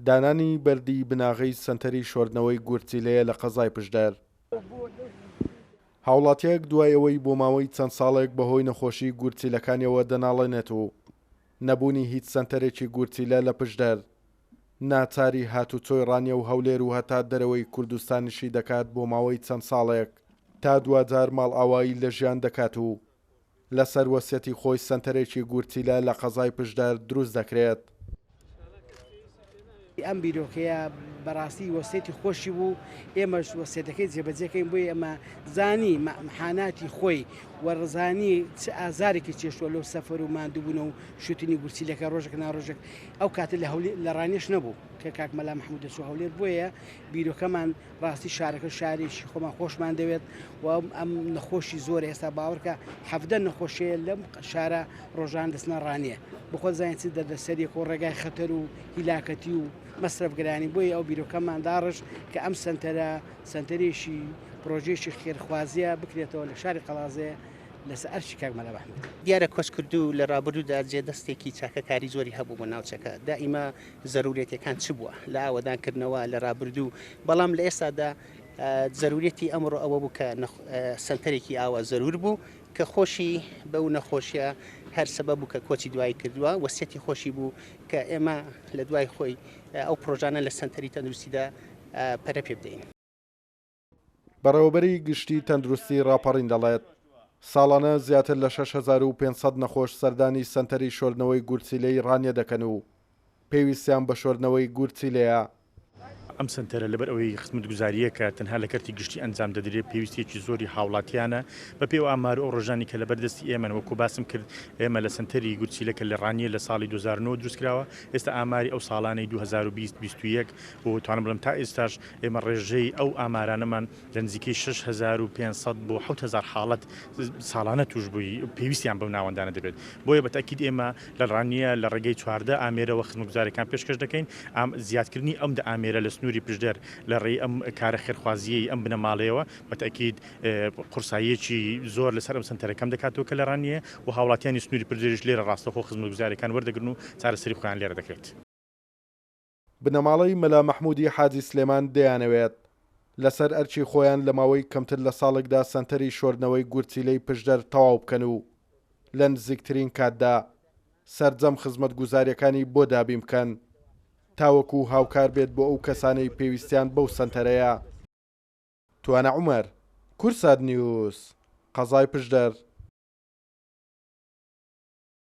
دانانی بەردی بناغی سنتەری شۆردنەوەی گورچیلەیە لە قەزای پشدەر. هاوڵاتیەک دوای ئەوەی بۆ ماوەی چەند ساڵێک بەهۆی نەخۆشی گورچیلەکانیەوە دەناڵێنێت و نەبوونی هیچ سنتەرێکی گورچیلە لە پشدەر ناچاری هاتوچۆی ڕانیە و هەولێر و هەتا دەرەوەی کوردستانیشی دەکات بۆ ماوەی چەند ساڵێک تا دوجار ماڵ ئاوایی لە ژیان دەکات و لەسەر وەسیەتی خۆی سنتەرێکی گورچیلە لە قەزای پشدەر دروست دەکرێت. ئەم بیرۆکەیە بەڕاستی وەسێتی خۆشی بوو، ئێمەش وەسێتەکەی جێبەجێکەین بۆی ئەمە زانی محاناتی خۆی وەڕزانی چ ئازارێکی چێشتووە لەو سەفەر و ماندووبوون و شوتنی گورچیلەکە ڕۆژێک ناڕۆژێک ئەو کاتە لە ڕانیش نەبوو کە کاک مەلا محەمموود دەچوو هەولێر بۆیە بیرۆکەمان ڕاستی شارەکە شارێکی خۆمان خۆشمان دەوێت و ئەم نەخۆشی زۆر ئێستا باوەڕکە حەفدە نەخۆشیەیە لەم شارە ڕۆژان دەستنە ڕانیە بخۆ زانیچ دەردەسەریەک و ڕێگای خەتەر و هیلاکەتی و مەسرفگرانی بۆی ئەو بیرۆکەمان داڕش کە ئەم سنتەرێکی پرۆژێکی خێرخوازیە بکرێتەوە لە شاری قەڵازێ لەسەر ئەرشی کاک مەلا محەمموود. دیارە کۆچکردو لە ڕابردوودا جێدەستێکی چاکەکاری زۆری هەبوو بۆ ناوچەکە دائیما زەرورەتەکان چ بووە لە ئاوەدانکردنەوە لە ڕابردوو بەڵام لە ئێستادا زەرورەتی ئەمڕۆ ئەوە بوو کە سنتەرێکی ئاوا زەرور بوو کە خۆشی بەو نەخۆشیە هەر سەبەب بوو کە کۆچی دوای کردووە وەسیەتی خۆشی بوو کە ئێمە لە دوای خۆی ئەو پرۆژانە لە سنتەری تەندروستیدا پەرە پێ بدەین. بەڕێوەبەری گشتی تەندروستی ڕاپەڕین دەڵێت ساڵانە زیاتر لە 6500 نەخۆش سەردانی سنتەری شۆردنەوەی گورچیلەی ڕانیە دەکەن و پێویستیان بە شۆردنەوەی گورچیلەیە. ئەم سنتەرە لەبەر ئەوەی خزمەتگوزاریە کە تەنها لە کەرتی گشتی ئەنجام دەدرێت پێویستێکی زۆری هاوڵاتیانە بە پێی ئامار ئەو ڕۆژانی کە لەبەردەستی ئێمە وەکو باسم کرد ئێمە لە سنتەری گورچیلەکە لە ڕانیە لە ساڵی 2009 دروستکراوە ئێستا ئاماری ئەو ساڵانەی 2020 بۆ توانم بڵم تا ئێستاش ئێمە ڕێژەی ئەو ئامارانەمان لە نزیکەی 6500 بۆ 7000 حاڵەت ساڵانە توش بووی پێویستیان بەو ناوەندانە دەبێت بۆیە بەتاکید ئێمە لە ڕانیە لە ڕێگەی 14 ئامێرەوە خزمەتگوزاریەکان پێشکەش دەکەین زیادکردنی ئەم ئامێرە لە سنووری پشدەر لە ڕێی ئەم کارە خێرخوازیەی ئەم بنەماڵەیەوە بەتاکید قورساییەکی زۆر لەسەر ئەم سنتەرەکەم دەکاتەوە کە لە ڕانیە و هاوڵاتیانی سنووری پشدەریش لێرە ڕاستەخۆ خزمەتگوزاریەکان وەردەگرن و چارەسەری خۆیان لێرە دەکرێت. بنەماڵەی مەلا مەحموودی حاجی سلێمان دەیانەوێت لەسەر ئەرچی خۆیان لە ماوەی کەمتر لە ساڵێکدا سنتەری شۆردنەوەی گورچیلەی پشدەر تەواو بکەن و لە نزیکترین کاتدا سەرجەم خزمەتگوزاریەکانی بۆ دابین بکەن تاوەکو هاوکار بێت بۆ ئەو کەسانەی پێویستیان بەو سنتەرەیە. توانە عومەر، کورسات نیوز، قەزای پشدەر.